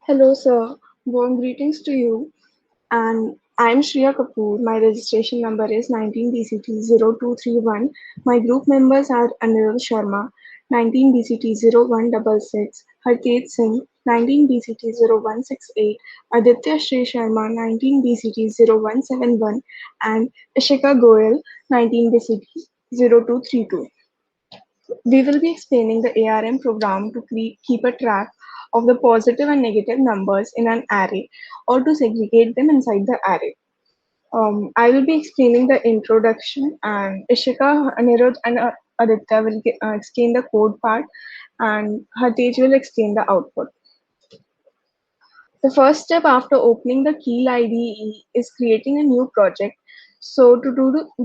Hello, sir. Warm greetings to you. And I'm Shriya Kapoor. My registration number is 19BCT0231. My group members are Anirudh Sharma, 19BCT0166, Harpreet Singh, 19BCT0168, Aditya Sri Sharma, 19BCT0171, and Ishika Goyal, 19BCT0232. We will be explaining the ARM program to keep a track of the positive and negative numbers in an array or to segregate them inside the array. I will be explaining the introduction, and Ishika, Anirudh, and Aditya will explain the code part, and Hatej will explain the output. The first step after opening the Keel IDE is creating a new project. So to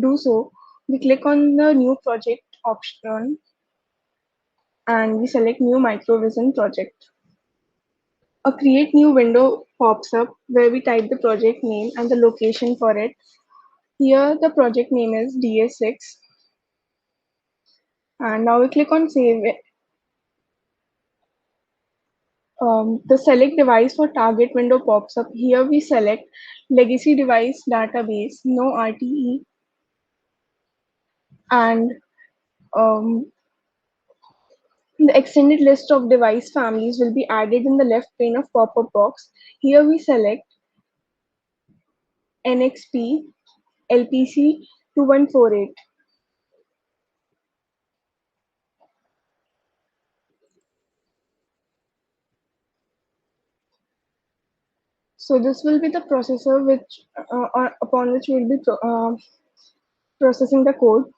do so, we click on the new project option and we select new microvision project. A create new window pops up where we type the project name and the location for it. Here the project name is DS6 and now we click on save. The select device for target window pops up. Here we select legacy device database, no RTE, and um, the extended list of device families will be added in the left pane of pop-up box. Here we select NXP LPC 2148. So this will be the processor upon which we will be processing the code.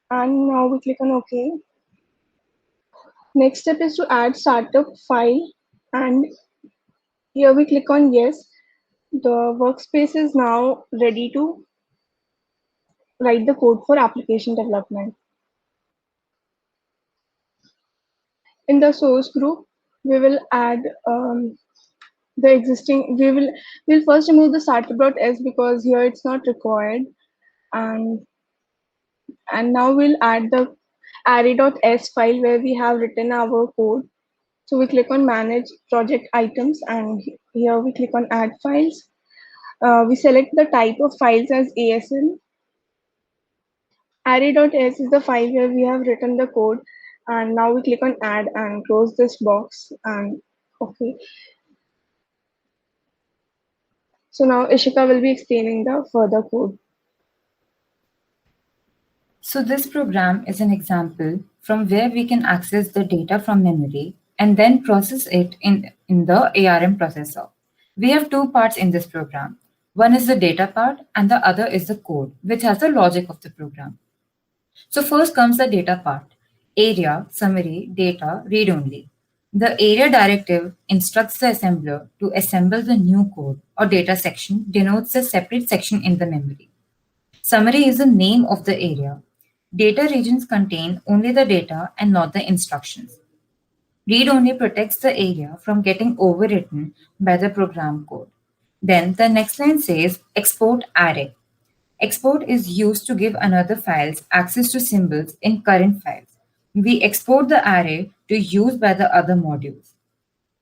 And now we click on OK. Next step is to add startup file, and here we click on yes. The workspace is now ready to write the code for application development. In the source group, we will add the existing. We'll first remove the startup.s because here it's not required, and now we'll add the array.s file where we have written our code. So we click on manage project items and here we click on add files. We select the type of files as ASL. Array.s is the file where we have written the code, and now we click on add and close this box and okay. So now Ishika will be explaining the further code. So this program is an example from where we can access the data from memory and then process it in the ARM processor. We have two parts in this program. One is the data part and the other is the code, which has the logic of the program. So first comes the data part. Area, summary, data, read only. The area directive instructs the assembler to assemble the new code or data section, denotes a separate section in the memory. Summary is the name of the area. Data regions contain only the data and not the instructions. Read only protects the area from getting overwritten by the program code. Then the next line says export array. Export is used to give another files access to symbols in current files. We export the array to use by the other modules.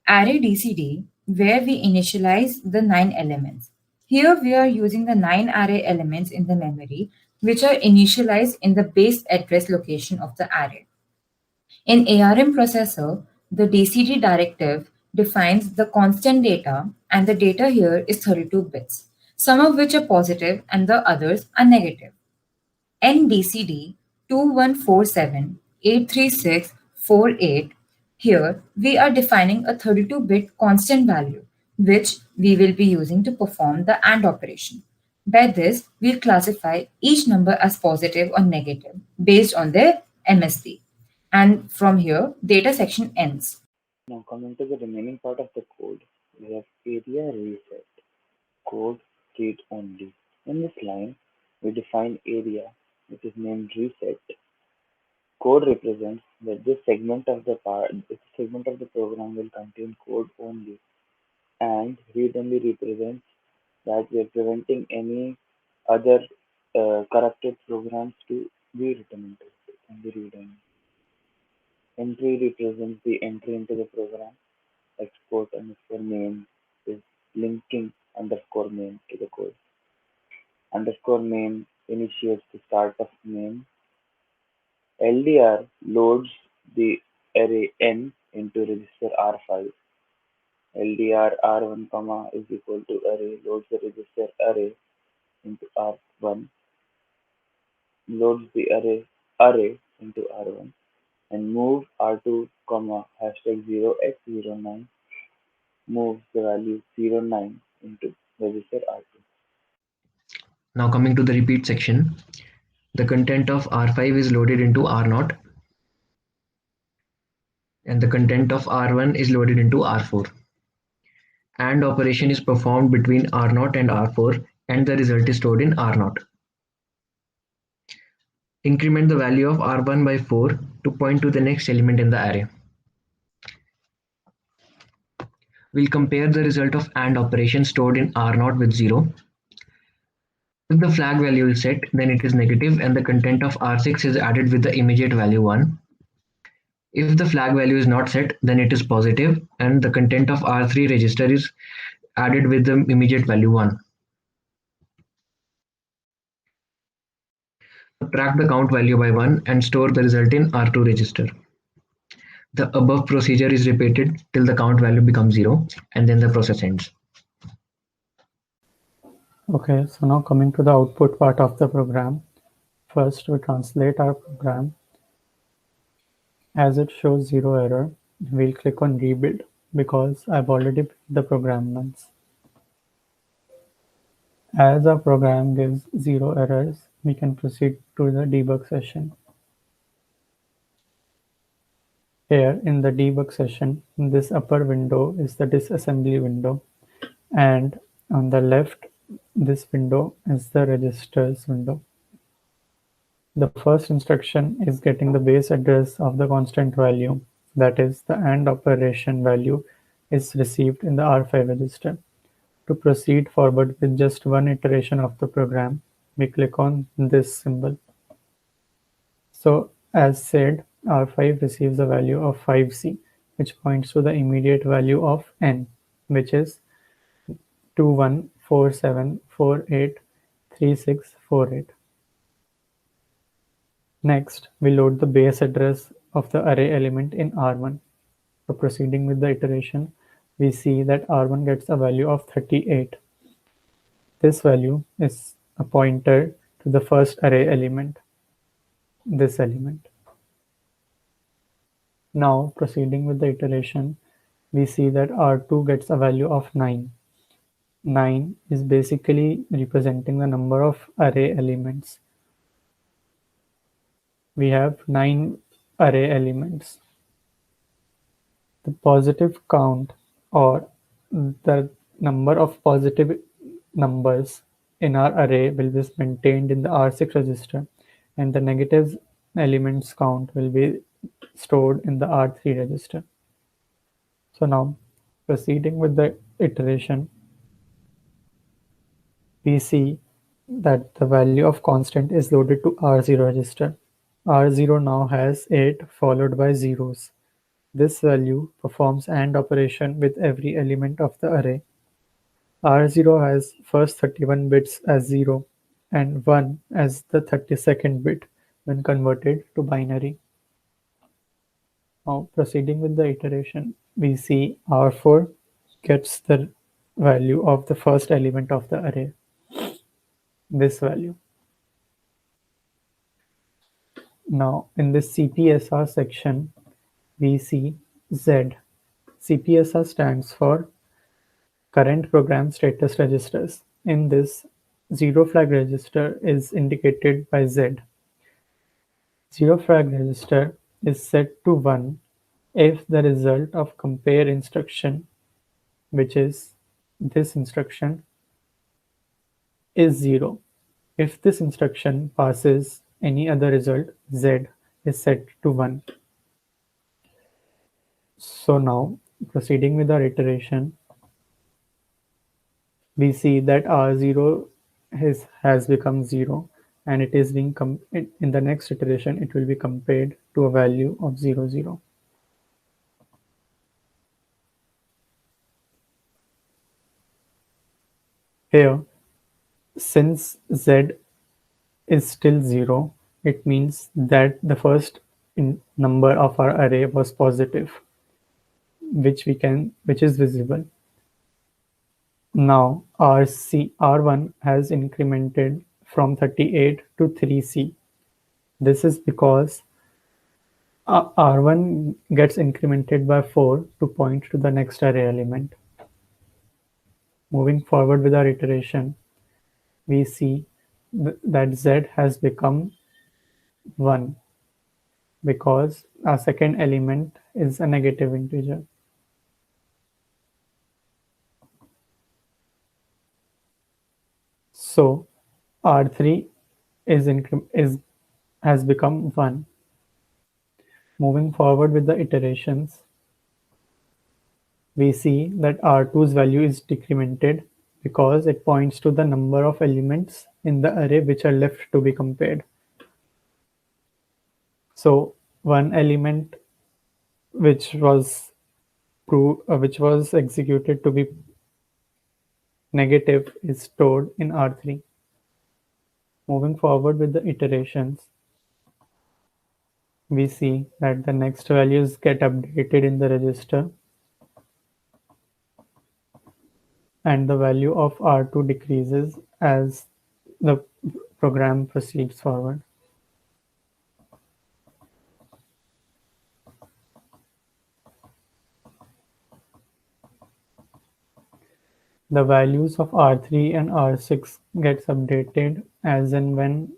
Array DCD, where we initialize the 9 elements. Here we are using the 9 array elements in the memory, which are initialized in the base address location of the array. In ARM processor, the DCD directive defines the constant data, and the data here is 32 bits, some of which are positive and the others are negative. NDCD 2147-83648. Here we are defining a 32-bit constant value, which we will be using to perform the AND operation. By this, we'll classify each number as positive or negative based on their MSB. And from here, data section ends. Now coming to the remaining part of the code, we have area reset, code read only. In this line, we define area, which is named reset. Code represents that this segment of the program will contain code only, and read only represents that we are preventing any other corrupted programs to be written into it and be read only. Entry represents the entry into the program. Export underscore main is linking underscore main to the code. Underscore main initiates the start of main. LDR loads the array n into register R5. LDR R1, is equal to array loads the register array into R1, loads the array into R1, and move R2, hashtag 0x09 moves the value 09 into register R2. Now coming to the repeat section, the content of R5 is loaded into R0 and the content of R1 is loaded into R4. AND operation is performed between R0 and R4 and the result is stored in R0. Increment the value of R1 by 4 to point to the next element in the array. We'll compare the result of AND operation stored in R0 with 0. If the flag value is set, then it is negative and the content of R6 is added with the immediate value 1. If the flag value is not set, then it is positive and the content of R3 register is added with the immediate value 1. Subtract the count value by 1 and store the result in R2 register. The above procedure is repeated till the count value becomes 0 and then the process ends. Okay, so now coming to the output part of the program. First, we translate our program. As it shows 0 error, we'll click on rebuild because I've already built the program once. As our program gives 0 errors, we can proceed to the debug session. Here in the debug session, this upper window is the disassembly window, and on the left, this window is the registers window. The first instruction is getting the base address of the constant value, that is, the AND operation value is received in the R5 register. To proceed forward with just one iteration of the program, we click on this symbol. So, as said, R5 receives a value of 5c, which points to the immediate value of n, which is 2147483648. Next, we load the base address of the array element in R1. So proceeding with the iteration, we see that R1 gets a value of 38. This value is a pointer to the first array element, this element. Now, proceeding with the iteration, we see that R2 gets a value of 9. 9 is basically representing the number of array elements. We have 9 array elements. The positive count, or the number of positive numbers in our array, will be maintained in the R6 register, and the negative elements count will be stored in the R3 register. So now, proceeding with the iteration, we see that the value of constant is loaded to R0 register. R0 now has 8 followed by zeros. This value performs AND operation with every element of the array. R0 has first 31 bits as 0 and 1 as the 32nd bit when converted to binary. Now, proceeding with the iteration, we see R4 gets the value of the first element of the array, this value. Now, in this CPSR section, we see Z. CPSR stands for current program status registers. In this, zero flag register is indicated by Z. Zero flag register is set to 1 if the result of compare instruction, which is this instruction, is 0. If this instruction passes any other result, Z is set to 1. So now, proceeding with our iteration, we see that R0 has become 0 and it is being in the next iteration it will be compared to a value of 0, 0. Here, since Z is still 0, it means that the first number of our array was positive, which is visible. Now R1 has incremented from 38 to 3C. This is because R1 gets incremented by 4 to point to the next array element. Moving forward with our iteration, we see that Z has become 1 because our second element is a negative integer. So R3 has become 1. Moving forward with the iterations, we see that R2's value is decremented because it points to the number of elements in the array which are left to be compared. So one element which was executed to be negative is stored in R3. Moving forward with the iterations, we see that the next values get updated in the register and the value of R2 decreases as the program proceeds forward. The values of R3 and R6 gets updated as and when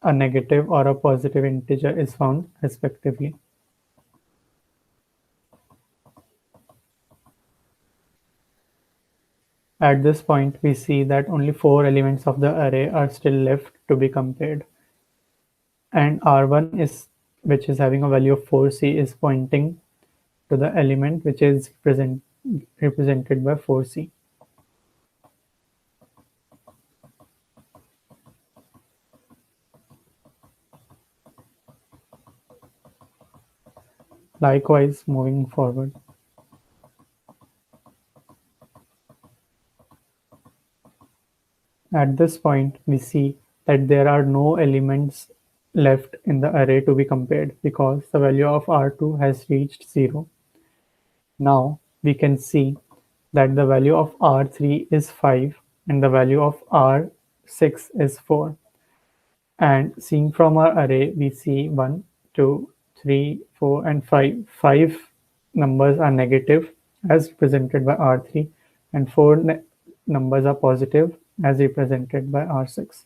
a negative or a positive integer is found, respectively. At this point, we see that only 4 elements of the array are still left to be compared. And R1 which is having a value of 4C, is pointing to the element which is represented by 4C. Likewise, moving forward. At this point, we see that there are no elements left in the array to be compared because the value of R2 has reached 0. Now we can see that the value of R3 is 5 and the value of R6 is 4. And seeing from our array, we see 1, 2, 3, 4, and 5. 5 numbers are negative as represented by R3, and 4 numbers are positive as represented by R6.